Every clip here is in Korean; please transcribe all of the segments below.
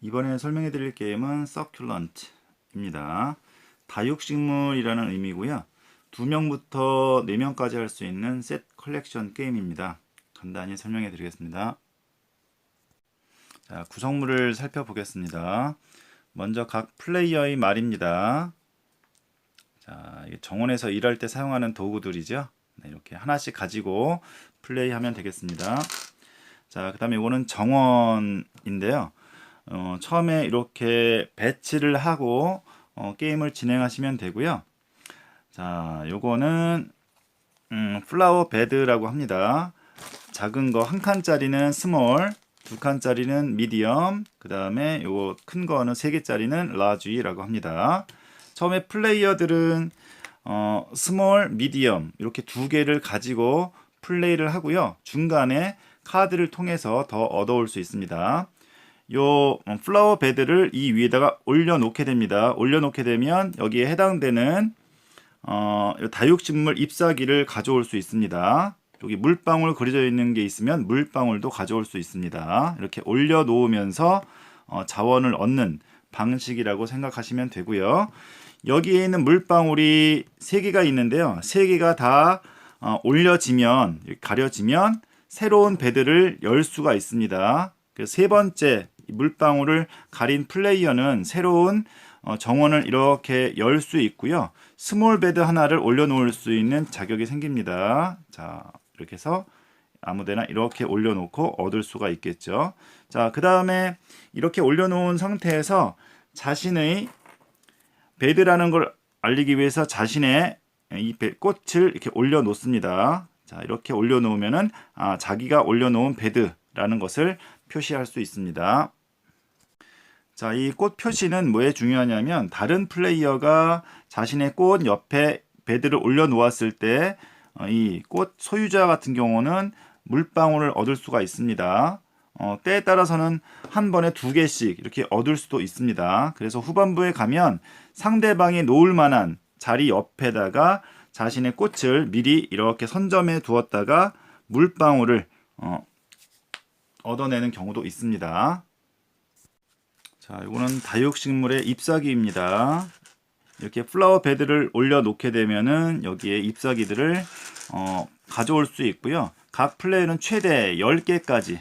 이번에 설명해 드릴 게임은 서큘런트입니다. 다육식물이라는 의미고요. 2명부터 4명까지 할 수 있는 셋 컬렉션 게임입니다. 간단히 설명해 드리겠습니다. 자, 구성물을 살펴보겠습니다. 먼저 각 플레이어의 말입니다. 자, 이게 정원에서 일할 때 사용하는 도구들이죠. 네, 이렇게 하나씩 가지고 플레이하면 되겠습니다. 자, 그 다음에 이거는 정원인데요. 처음에 이렇게 배치를 하고 게임을 진행하시면 되고요. 자, 요거는 플라워 베드라고 합니다. 작은 거 한 칸짜리는 스몰, 2칸짜리는 미디엄, 그 다음에 요거 큰 거는 3개짜리는 라지라고 합니다. 처음에 플레이어들은 스몰, 미디엄 이렇게 2개를 가지고 플레이를 하고요. 중간에 카드를 통해서 더 얻어올 수 있습니다. 요 플라워 베드를 이 위에다가 올려놓게 됩니다. 올려놓게 되면 여기에 해당되는 다육식물 잎사귀를 가져올 수 있습니다. 여기 물방울 그려져 있는 게 있으면 물방울도 가져올 수 있습니다. 이렇게 올려놓으면서 자원을 얻는 방식이라고 생각하시면 되고요. 여기에 있는 물방울이 3개가 있는데요. 3개가 다 올려지면, 가려지면 새로운 베드를 열 수가 있습니다. 그래서 3번째 물방울을 가린 플레이어는 새로운 정원을 이렇게 열 수 있고요. 스몰 베드 하나를 올려놓을 수 있는 자격이 생깁니다. 자, 이렇게 해서 아무데나 이렇게 올려놓고 얻을 수가 있겠죠. 자, 그 다음에 이렇게 올려놓은 상태에서 자신의 베드라는 걸 알리기 위해서 자신의 이 꽃을 이렇게 올려놓습니다. 자, 이렇게 올려놓으면은 자기가 올려놓은 베드라는 것을 표시할 수 있습니다. 자, 이 꽃 표시는 뭐에 중요하냐면 다른 플레이어가 자신의 꽃 옆에 베드를 올려놓았을 때 이 꽃 소유자 같은 경우는 물방울을 얻을 수가 있습니다. 때에 따라서는 한 번에 2개씩 이렇게 얻을 수도 있습니다. 그래서 후반부에 가면 상대방이 놓을 만한 자리 옆에다가 자신의 꽃을 미리 이렇게 선점해 두었다가 물방울을 얻어내는 경우도 있습니다. 자, 이거는 다육식물의 잎사귀입니다. 이렇게 플라워 베드를 올려놓게 되면은 여기에 잎사귀들을 가져올 수 있고요. 각 플레이어는 최대 10개까지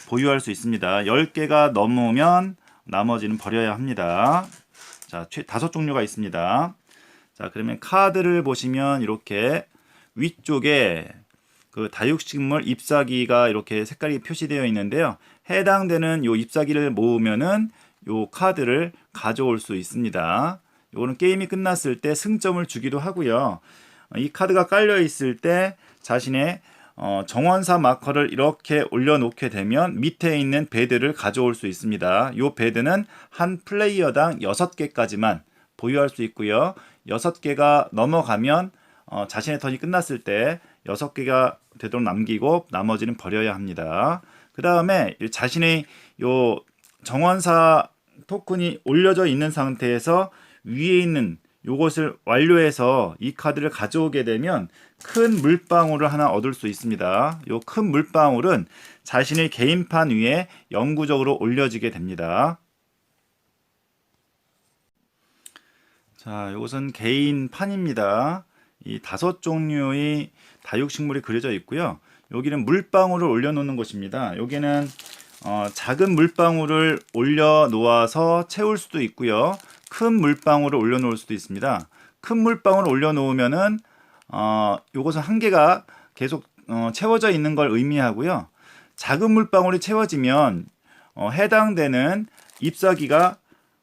보유할 수 있습니다. 10개가 넘으면 나머지는 버려야 합니다. 자, 5종류가 있습니다. 자, 그러면 카드를 보시면 이렇게 위쪽에 그 다육식물 잎사귀가 이렇게 색깔이 표시되어 있는데요. 해당되는 요 잎사귀를 모으면은 요 카드를 가져올 수 있습니다. 요거는 게임이 끝났을 때 승점을 주기도 하고요. 이 카드가 깔려 있을 때 자신의 정원사 마커를 이렇게 올려놓게 되면 밑에 있는 베드를 가져올 수 있습니다. 요 베드는 한 플레이어당 6개까지만 보유할 수 있고요. 6개가 넘어가면 자신의 턴이 끝났을 때 6개가 되도록 남기고 나머지는 버려야 합니다. 그 다음에 자신의 요 정원사 토큰이 올려져 있는 상태에서 위에 있는 요것을 완료해서 이 카드를 가져오게 되면 큰 물방울을 하나 얻을 수 있습니다. 요 큰 물방울은 자신의 개인판 위에 영구적으로 올려지게 됩니다. 자, 이것은 개인판입니다. 이 5종류의 다육식물이 그려져 있고요. 여기는 물방울을 올려놓는 것입니다. 여기는 작은 물방울을 올려놓아서 채울 수도 있고요. 큰 물방울을 올려놓을 수도 있습니다. 큰 물방울을 올려놓으면은 요것은 한 개가 계속 채워져 있는 걸 의미하고요. 작은 물방울이 채워지면 해당되는 잎사귀가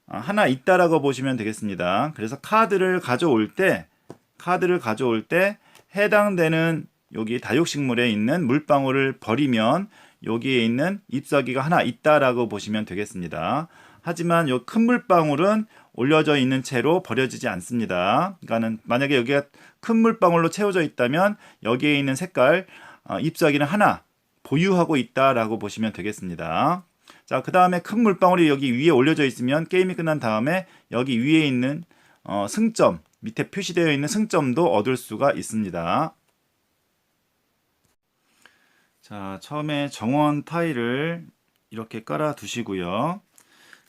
하나 있다라고 보시면 되겠습니다. 그래서 카드를 가져올 때 해당되는 여기 다육식물에 있는 물방울을 버리면 여기에 있는 잎사귀가 하나 있다라고 보시면 되겠습니다. 하지만 이 큰 물방울은 올려져 있는 채로 버려지지 않습니다. 그러니까는 만약에 여기가 큰 물방울로 채워져 있다면 여기에 있는 색깔 잎사귀는 하나 보유하고 있다라고 보시면 되겠습니다. 자, 그 다음에 큰 물방울이 여기 위에 올려져 있으면 게임이 끝난 다음에 여기 위에 있는 승점, 밑에 표시되어 있는 승점도 얻을 수가 있습니다. 자, 처음에 정원 타일을 이렇게 깔아 두시고요.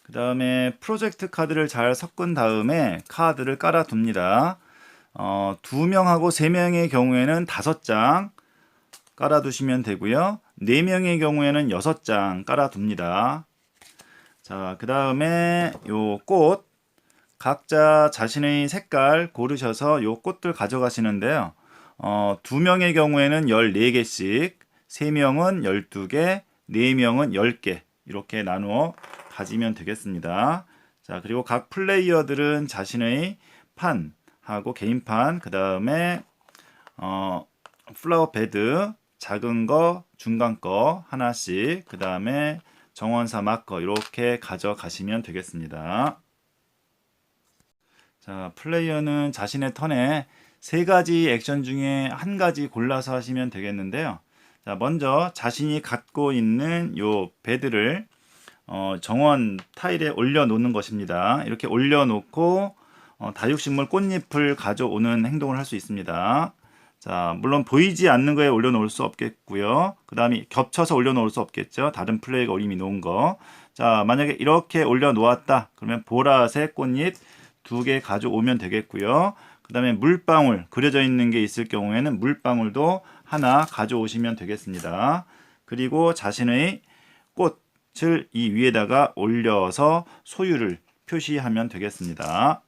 그 다음에 프로젝트 카드를 잘 섞은 다음에 카드를 깔아 둡니다. 2명하고 3명의 경우에는 5장 깔아 두시면 되고요. 4명의 경우에는 6장 깔아 둡니다. 자, 그 다음에 요 꽃 각자 자신의 색깔 고르셔서 요 꽃들 가져가시는데요. 2명의 경우에는 14개씩, 3명은 12개, 4명은 10개 이렇게 나누어 가지면 되겠습니다. 자, 그리고 각 플레이어들은 자신의 판하고 개인판, 그 다음에 플라워 베드 작은 거, 중간 거 하나씩, 그 다음에 정원사 마커 이렇게 가져가시면 되겠습니다. 자, 플레이어는 자신의 턴에 3가지 액션 중에 1가지 골라서 하시면 되겠는데요. 자, 먼저 자신이 갖고 있는 요 베드를 정원 타일에 올려 놓는 것입니다. 이렇게 올려 놓고 다육식물 꽃잎을 가져오는 행동을 할 수 있습니다. 자, 물론 보이지 않는 거에 올려 놓을 수 없겠고요. 그 다음에 겹쳐서 올려 놓을 수 없겠죠. 다른 플레이가 이미 놓은 거. 자, 만약에 이렇게 올려 놓았다 그러면 보라색 꽃잎 2개 가져오면 되겠고요. 그 다음에 물방울 그려져 있는 게 있을 경우에는 물방울도 하나 가져오시면 되겠습니다. 그리고 자신의 꽃을 이 위에다가 올려서 소유를 표시하면 되겠습니다.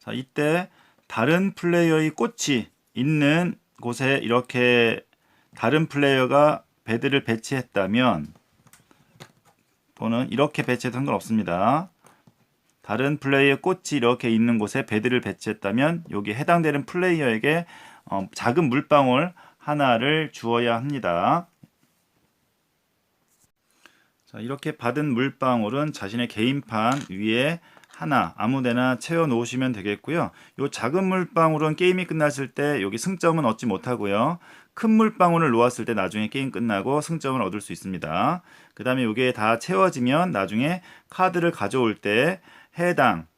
자, 이때 다른 플레이어의 꽃이 있는 곳에 이렇게 다른 플레이어가 베드를 배치했다면, 또는 이렇게 배치해도 상관없습니다. 다른 플레이어의 꽃이 이렇게 있는 곳에 베드를 배치했다면 여기 해당되는 플레이어에게 작은 물방울 하나를 주어야 합니다. 자, 이렇게 받은 물방울은 자신의 개인판 위에 하나 아무데나 채워 놓으시면 되겠고요. 요 작은 물방울은 게임이 끝났을 때 여기 승점은 얻지 못하고요. 큰 물방울을 놓았을 때 나중에 게임 끝나고 승점을 얻을 수 있습니다. 그 다음에 이게 다 채워지면 나중에 카드를 가져올 때 해당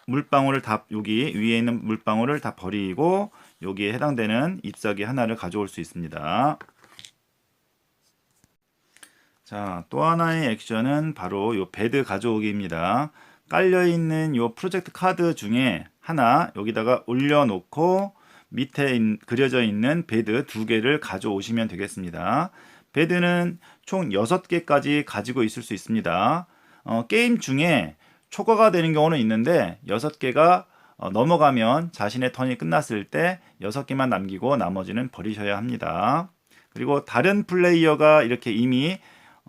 물방울을 다, 여기 위에 있는 물방울을 다 버리고 여기에 해당되는 잎사귀 하나를 가져올 수 있습니다. 자, 또 하나의 액션은 바로 요 베드 가져오기입니다. 깔려있는 요 프로젝트 카드 중에 하나 여기다가 올려놓고 밑에 그려져 있는 베드 2개를 가져오시면 되겠습니다. 베드는 총 6개까지 가지고 있을 수 있습니다. 게임 중에 초과가 되는 경우는 있는데 6개가 넘어가면 자신의 턴이 끝났을 때 6개만 남기고 나머지는 버리셔야 합니다. 그리고 다른 플레이어가 이렇게 이미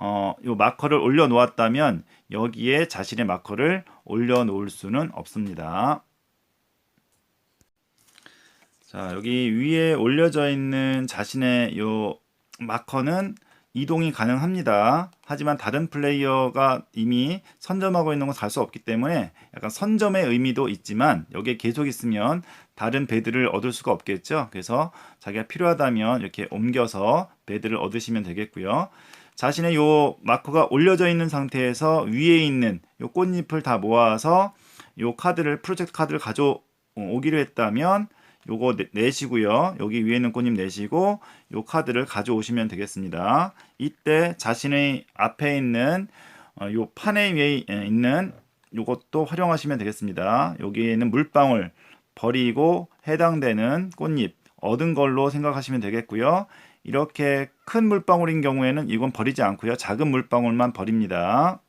요 마커를 올려 놓았다면 여기에 자신의 마커를 올려 놓을 수는 없습니다. 자, 여기 위에 올려져 있는 자신의 요 마커는 이동이 가능합니다. 하지만 다른 플레이어가 이미 선점하고 있는 건 갈 수 없기 때문에 약간 선점의 의미도 있지만 여기에 계속 있으면 다른 베드를 얻을 수가 없겠죠. 그래서 자기가 필요하다면 이렇게 옮겨서 베드를 얻으시면 되겠고요. 자신의 요 마커가 올려져 있는 상태에서 위에 있는 요 꽃잎을 다 모아서 요 카드를 프로젝트 카드를 가져오기로 했다면 요거 내시고요. 여기 위에 있는 꽃잎 내시고 요 카드를 가져오시면 되겠습니다. 이때 자신의 앞에 있는 요 판에 위에 있는 요것도 활용하시면 되겠습니다. 여기에는 물방울 버리고 해당되는 꽃잎 얻은 걸로 생각하시면 되겠고요. 이렇게 큰 물방울인 경우에는 이건 버리지 않고요. 작은 물방울만 버립니다.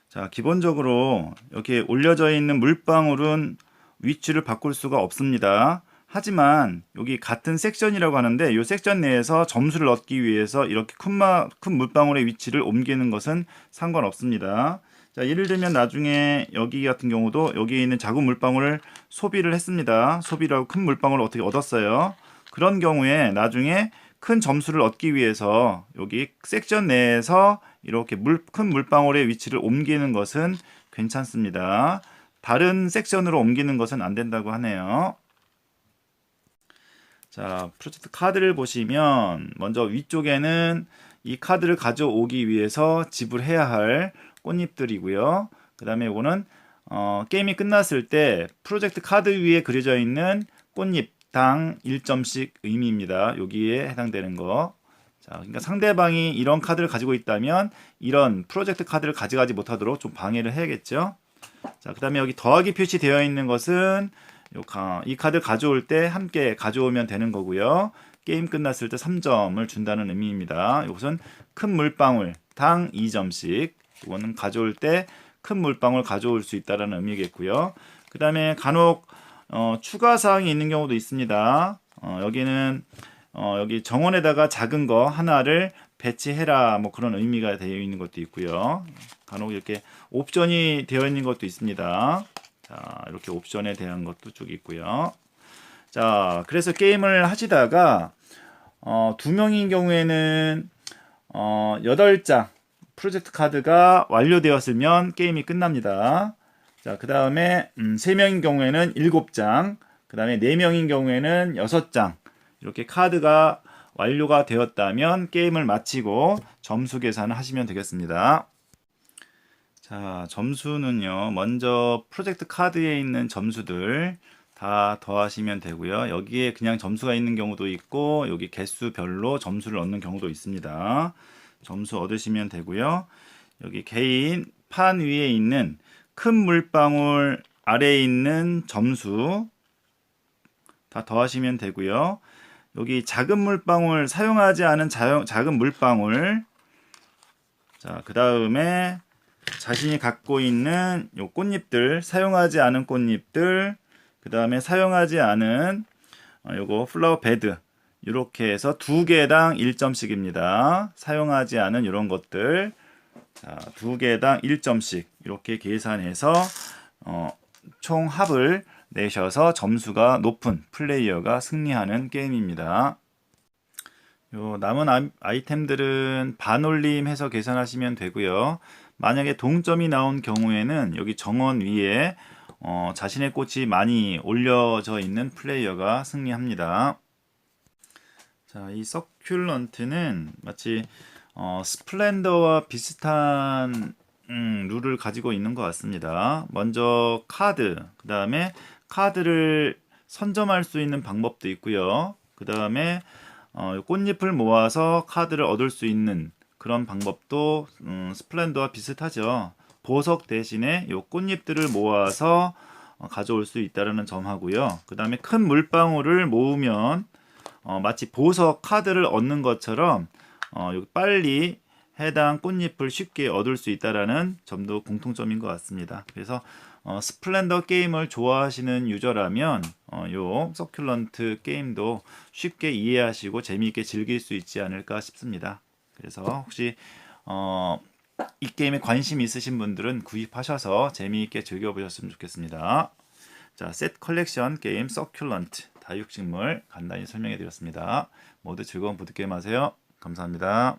자, 기본적으로 이렇게 올려져 있는 물방울은 위치를 바꿀 수가 없습니다. 하지만 여기 같은 섹션이라고 하는데 이 섹션 내에서 점수를 얻기 위해서 이렇게 큰 물방울의 위치를 옮기는 것은 상관없습니다. 자, 예를 들면 나중에 여기 같은 경우도 여기에 있는 작은 물방울을 소비를 했습니다. 소비를 하고 큰 물방울을 어떻게 얻었어요. 그런 경우에 나중에 큰 점수를 얻기 위해서 여기 섹션 내에서 이렇게 큰 물방울의 위치를 옮기는 것은 괜찮습니다. 다른 섹션으로 옮기는 것은 안 된다고 하네요. 자, 프로젝트 카드를 보시면 먼저 위쪽에는 이 카드를 가져오기 위해서 지불해야 할 꽃잎들이고요. 그 다음에 이거는 게임이 끝났을 때 프로젝트 카드 위에 그려져 있는 꽃잎당 1점씩 의미입니다. 여기에 해당되는 거. 자, 그러니까 상대방이 이런 카드를 가지고 있다면 이런 프로젝트 카드를 가져가지 못하도록 좀 방해를 해야겠죠. 자, 그 다음에 여기 더하기 표시되어 있는 것은 이 카드 가져올 때 함께 가져오면 되는 거고요. 게임 끝났을 때 3점을 준다는 의미입니다. 이것은 큰 물방울 당 2점씩. 이거는 가져올 때 큰 물방울 가져올 수 있다는 의미겠고요. 그 다음에 간혹 추가 사항이 있는 경우도 있습니다. 여기는 여기 정원에다가 작은 거 하나를 배치해라 뭐 그런 의미가 되어 있는 것도 있고요. 간혹 이렇게 옵션이 되어 있는 것도 있습니다. 자, 이렇게 옵션에 대한 것도 쭉 있고요. 자, 그래서 게임을 하시다가 2명인 경우에는 8장 프로젝트 카드가 완료되었으면 게임이 끝납니다. 자, 그 다음에 3명인 경우에는 7장, 그 다음에 4명인 경우에는 6장 이렇게 카드가 완료가 되었다면 게임을 마치고 점수 계산을 하시면 되겠습니다. 자, 점수는요. 먼저 프로젝트 카드에 있는 점수들 다 더하시면 되고요. 여기에 그냥 점수가 있는 경우도 있고 여기 개수별로 점수를 얻는 경우도 있습니다. 점수 얻으시면 되고요. 여기 개인 판 위에 있는 큰 물방울 아래에 있는 점수 다 더하시면 되고요. 여기 작은 물방울 사용하지 않은 작은 물방울 자, 그 다음에 자신이 갖고 있는 요 꽃잎들 사용하지 않은 꽃잎들 그 다음에 사용하지 않은 요거 플라워 베드 이렇게 해서 2개당 1점씩입니다. 사용하지 않은 이런 것들 자, 2개당 1점씩 이렇게 계산해서 총 합을 내셔서 점수가 높은 플레이어가 승리하는 게임입니다. 요 남은 아이템들은 반올림해서 계산하시면 되고요. 만약에 동점이 나온 경우에는 여기 정원 위에 자신의 꽃이 많이 올려져 있는 플레이어가 승리합니다. 자, 이 서큘런트는 마치 스플렌더와 비슷한 룰을 가지고 있는 것 같습니다. 먼저 카드, 그 다음에 카드를 선점할 수 있는 방법도 있고요. 그 다음에 꽃잎을 모아서 카드를 얻을 수 있는 그런 방법도 스플렌더와 비슷하죠. 보석 대신에 이 꽃잎들을 모아서 가져올 수 있다는 점하고요. 그 다음에 큰 물방울을 모으면 마치 보석 카드를 얻는 것처럼 빨리 해당 꽃잎을 쉽게 얻을 수 있다는 점도 공통점인 것 같습니다. 그래서 스플렌더 게임을 좋아하시는 유저라면 요 서큘런트 게임도 쉽게 이해하시고 재미있게 즐길 수 있지 않을까 싶습니다. 그래서 혹시 이 게임에 관심 있으신 분들은 구입하셔서 재미있게 즐겨보셨으면 좋겠습니다. 자, 셋 컬렉션 게임 서큘런트 다육식물 간단히 설명해 드렸습니다. 모두 즐거운 보드게임 하세요. 감사합니다.